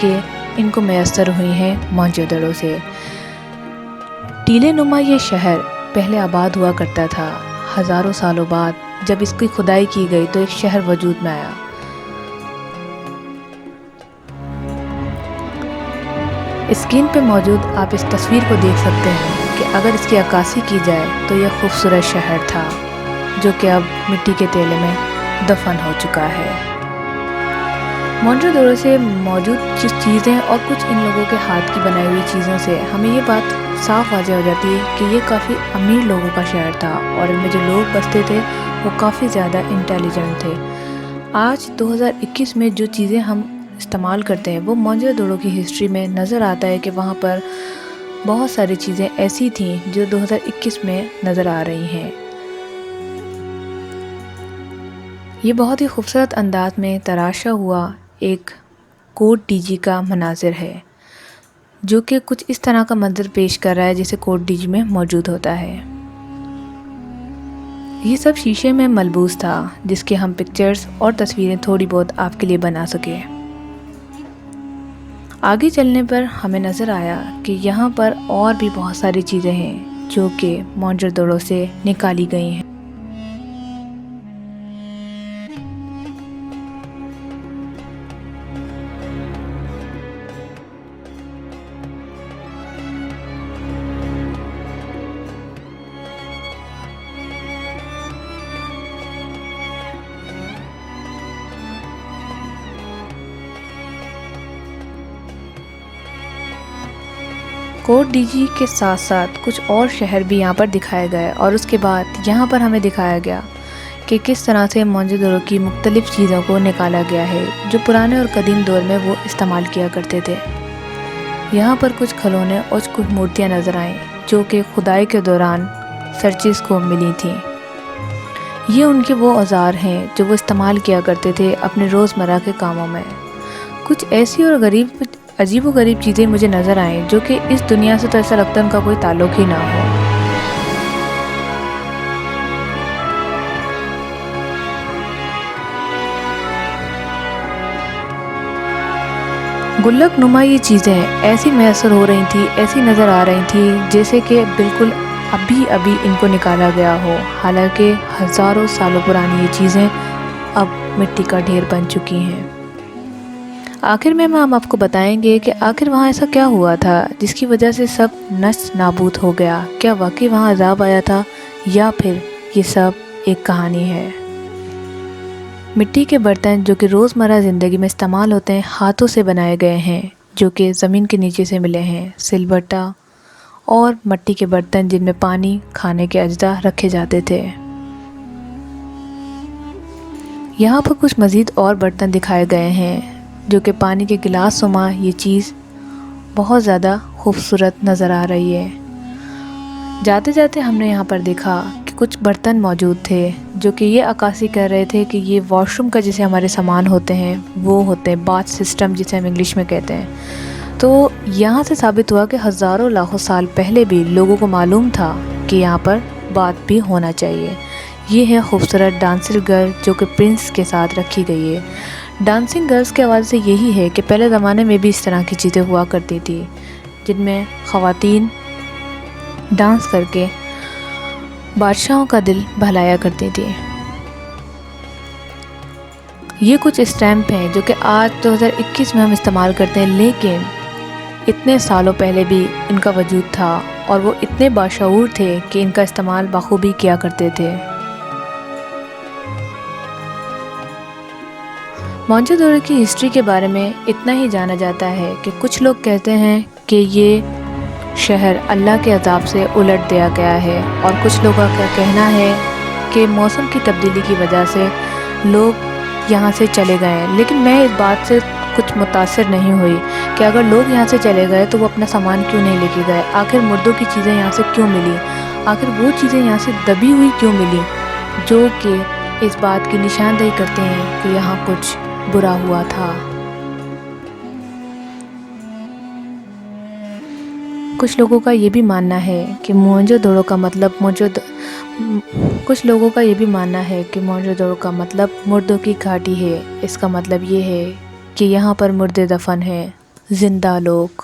کہ ان کو میسر ہوئی ہیں موہنجو-دڑو سے۔ ٹیلے نما یہ شہر پہلے آباد ہوا کرتا تھا۔ ہزاروں سالوں بعد جب اس کی کھدائی کی گئی تو ایک شہر وجود میں آیا۔ اسکرین پہ موجود آپ اس تصویر کو دیکھ سکتے ہیں کہ اگر اس کی عکاسی کی جائے تو یہ خوبصورت شہر تھا جو کہ اب مٹی کے تیلے میں دفن ہو چکا ہے۔ موہنجو-دڑو سے موجود چیزیں اور کچھ ان لوگوں کے ہاتھ کی بنائی ہوئی چیزوں سے ہمیں یہ بات صاف واضح ہو جاتی ہے کہ یہ کافی امیر لوگوں کا شہر تھا اور ان میں جو لوگ بستے تھے وہ کافی زیادہ انٹیلیجنٹ تھے۔ آج 2021 میں جو چیزیں ہم استعمال کرتے ہیں وہ موہنجو-دڑو کی ہسٹری میں نظر آتا ہے کہ وہاں پر بہت ساری چیزیں ایسی تھیں جو 2021 میں نظر آ رہی ہیں۔ یہ بہت ہی خوبصورت انداز میں تراشا ہوا ایک کوٹ ڈی جی کا مناظر ہے جو کہ کچھ اس طرح کا منظر پیش کر رہا ہے جیسے کوٹ ڈی جی میں موجود ہوتا ہے۔ یہ سب شیشے میں ملبوس تھا جس کے ہم پکچرز اور تصویریں تھوڑی بہت آپ کے لیے بنا سکے۔ آگے چلنے پر ہمیں نظر آیا کہ یہاں پر اور بھی بہت ساری چیزیں ہیں جو کہ موہنجو-دڑو سے نکالی گئی ہیں۔ کوٹ ڈی جی کے ساتھ ساتھ کچھ اور شہر بھی یہاں پر دکھائے گئے اور اس کے بعد یہاں پر ہمیں دکھایا گیا کہ کس طرح سے موہنجو-دڑو کی مختلف چیزوں کو نکالا گیا ہے جو پرانے اور قدیم دور میں وہ استعمال کیا کرتے تھے۔ یہاں پر کچھ کھلونے اور کچھ مورتیاں نظر آئیں جو کہ کھدائی کے دوران سرچز کو ملی تھیں۔ یہ ان کے وہ اوزار ہیں جو وہ استعمال کیا کرتے تھے اپنے روزمرہ کے کاموں میں۔ کچھ ایسی اور عجیب و غریب چیزیں مجھے نظر آئیں جو کہ اس دنیا سے تو ایسا لگتا ہے ان کا کوئی تعلق ہی نہ ہو۔ گلک نما یہ چیزیں ایسی میسر ہو رہی تھی، ایسی نظر آ رہی تھی جیسے کہ بالکل ابھی ان کو نکالا گیا ہو، حالانکہ ہزاروں سالوں پرانی یہ چیزیں اب مٹی کا ڈھیر بن چکی ہیں۔ آخر میں ہم آپ کو بتائیں گے کہ آخر وہاں ایسا کیا ہوا تھا جس کی وجہ سے سب نشت نابود ہو گیا۔ کیا واقعی وہاں عذاب آیا تھا یا پھر یہ سب ایک کہانی ہے؟ مٹی کے برتن جو کہ روزمرہ زندگی میں استعمال ہوتے ہیں ہاتھوں سے بنائے گئے ہیں جو کہ زمین کے نیچے سے ملے ہیں، سلبٹا اور مٹی کے برتن جن میں پانی، کھانے کے اجزاء رکھے جاتے تھے۔ یہاں پر کچھ مزید اور برتن دکھائے گئے ہیں جو کہ پانی کے گلاس نما یہ چیز بہت زیادہ خوبصورت نظر آ رہی ہے۔ جاتے جاتے ہم نے یہاں پر دیکھا کہ کچھ برتن موجود تھے جو کہ یہ عکاسی کر رہے تھے کہ یہ واش روم کا جسے ہمارے سامان ہوتے ہیں وہ ہوتے ہیں باتھ سسٹم جسے ہم انگلش میں کہتے ہیں۔ تو یہاں سے ثابت ہوا کہ ہزاروں لاکھوں سال پہلے بھی لوگوں کو معلوم تھا کہ یہاں پر بات بھی ہونا چاہیے۔ یہ ہے خوبصورت ڈانسر گرل جو کہ پرنس کے ساتھ رکھی گئی ہے۔ ڈانسنگ گرلز کے حوالے سے یہی ہے کہ پہلے زمانے میں بھی اس طرح کی چیزیں ہوا کرتی تھی جن میں خواتین ڈانس کر کے بادشاہوں کا دل بہلایا کرتی تھی۔ یہ کچھ اسٹیمپ ہیں جو کہ آج 2021 میں ہم استعمال کرتے ہیں، لیکن اتنے سالوں پہلے بھی ان کا وجود تھا اور وہ اتنے باشعور تھے کہ ان کا استعمال بخوبی کیا کرتے تھے۔ موہنجو-دڑو کی ہسٹری کے بارے میں اتنا ہی جانا جاتا ہے کہ کچھ لوگ کہتے ہیں کہ یہ شہر اللہ کے عذاب سے الٹ دیا گیا ہے اور کچھ لوگوں کا کہنا ہے کہ موسم کی تبدیلی کی وجہ سے لوگ یہاں سے چلے گئے ہیں۔ لیکن میں اس بات سے کچھ متاثر نہیں ہوئی کہ اگر لوگ یہاں سے چلے گئے تو وہ اپنا سامان کیوں نہیں لے کے گئے، آخر مردوں کی چیزیں یہاں سے کیوں ملی، آخر وہ چیزیں یہاں سے دبی ہوئی کیوں ملی، جو کہ اس بات کی نشاندہی کرتے ہیں کہ یہاں کچھ برا ہوا تھا۔ کچھ لوگوں کا یہ بھی ماننا ہے کہ موہنجو-دڑو کا مطلب موہنجو-دڑو کا مطلب مردوں کی گھاٹی ہے۔ اس کا مطلب یہ ہے کہ یہاں پر مردے دفن ہیں، زندہ لوگ۔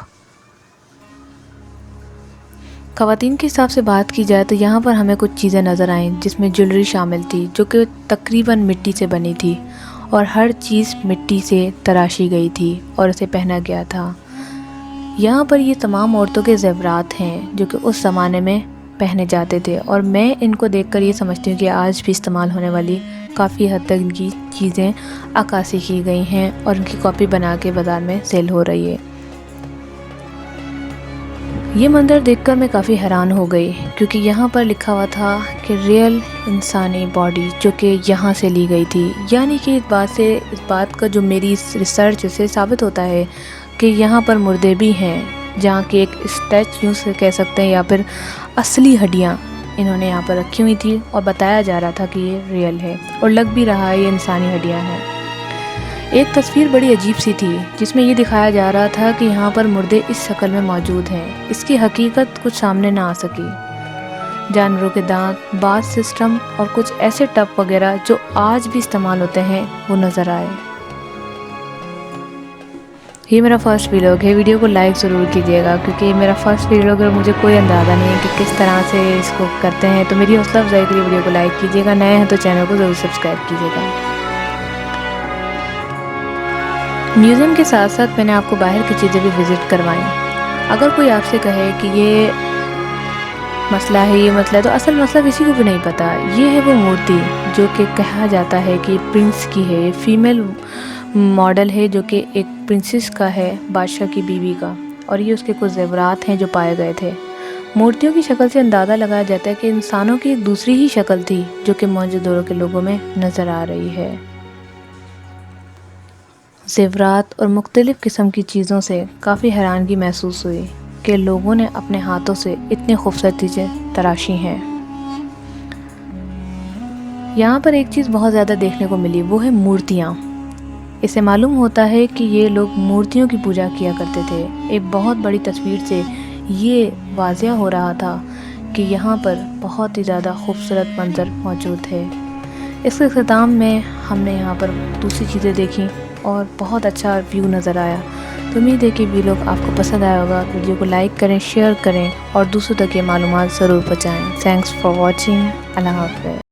خواتین کے حساب سے بات کی جائے تو یہاں پر ہمیں کچھ چیزیں نظر آئیں جس میں جویلری شامل تھی، جو کہ تقریباً مٹی سے بنی تھی اور ہر چیز مٹی سے تراشی گئی تھی اور اسے پہنا گیا تھا۔ یہاں پر یہ تمام عورتوں کے زیورات ہیں جو کہ اس زمانے میں پہنے جاتے تھے، اور میں ان کو دیکھ کر یہ سمجھتی ہوں کہ آج بھی استعمال ہونے والی کافی حد تک ان کی چیزیں عکاسی کی گئی ہیں اور ان کی کاپی بنا کے بازار میں سیل ہو رہی ہے۔ یہ منظر دیکھ کر میں کافی حیران ہو گئی، کیونکہ یہاں پر لکھا ہوا تھا کہ ریئل انسانی باڈی، جو کہ یہاں سے لی گئی تھی۔ یعنی کہ اس بات کا جو میری ریسرچ سے ثابت ہوتا ہے کہ یہاں پر مردے بھی ہیں، جہاں کی ایک اسٹیچو سے کہہ سکتے ہیں یا پھر اصلی ہڈیاں انہوں نے یہاں پر رکھی ہوئی تھی، اور بتایا جا رہا تھا کہ یہ ریئل ہے اور لگ بھی رہا ہے یہ انسانی ہڈیاں ہیں۔ ایک تصویر بڑی عجیب سی تھی جس میں یہ دکھایا جا رہا تھا کہ یہاں پر مردے اس شکل میں موجود ہیں۔ اس کی حقیقت کچھ سامنے نہ آ سکی۔ جانوروں کے دانت، بات سسٹم اور کچھ ایسے ٹب وغیرہ جو آج بھی استعمال ہوتے ہیں وہ نظر آئے۔ یہ میرا فرسٹ ویلوگ ہے، ویڈیو کو لائک ضرور کیجیے گا، کیونکہ یہ میرا فرسٹ ویلوگ ہے اور مجھے کوئی اندازہ نہیں ہے کہ کس طرح سے اس کو کرتے ہیں، تو میری حوصلہ افزائی کے لیے ویڈیو کو لائک کیجیے گا، نئے ہیں تو چینل کو ضرور سبسکرائب کیجیے گا۔ میوزیم کے ساتھ ساتھ میں نے آپ کو باہر کی چیزیں بھی وزٹ کروائیں۔ اگر کوئی آپ سے کہے کہ یہ مسئلہ ہے، یہ مسئلہ ہے، تو اصل مسئلہ کسی کو بھی نہیں پتا۔ یہ ہے وہ مورتی جو کہ کہا جاتا ہے کہ پرنس کی ہے، فیمیل ماڈل ہے جو کہ ایک پرنسس کا ہے، بادشاہ کی بیوی کا، اور یہ اس کے کچھ زیورات ہیں جو پائے گئے تھے۔ مورتیوں کی شکل سے اندازہ لگایا جاتا ہے کہ انسانوں کی ایک دوسری ہی شکل تھی جو کہ موجودہ دور کے لوگوں میں نظر آ رہی ہے۔ زیورات اور مختلف قسم کی چیزوں سے کافی حیرانگی محسوس ہوئی کہ لوگوں نے اپنے ہاتھوں سے اتنی خوبصورت چیزیں تراشی ہیں۔ یہاں پر ایک چیز بہت زیادہ دیکھنے کو ملی، وہ ہے مورتیاں۔ اسے معلوم ہوتا ہے کہ یہ لوگ مورتیوں کی پوجا کیا کرتے تھے۔ ایک بہت بڑی تصویر سے یہ واضح ہو رہا تھا کہ یہاں پر بہت ہی زیادہ خوبصورت منظر موجود ہے۔ اس کے اختتام میں ہم نے یہاں پر دوسری چیزیں دیکھیں اور بہت اچھا ویو نظر آیا۔ تو امید ہے کہ ویڈیو آپ کو پسند آیا ہوگا۔ ویڈیو کو لائک کریں، شیئر کریں اور دوسروں تک یہ معلومات ضرور پہنچائیں۔ Thanks for watching. اللہ حافظ۔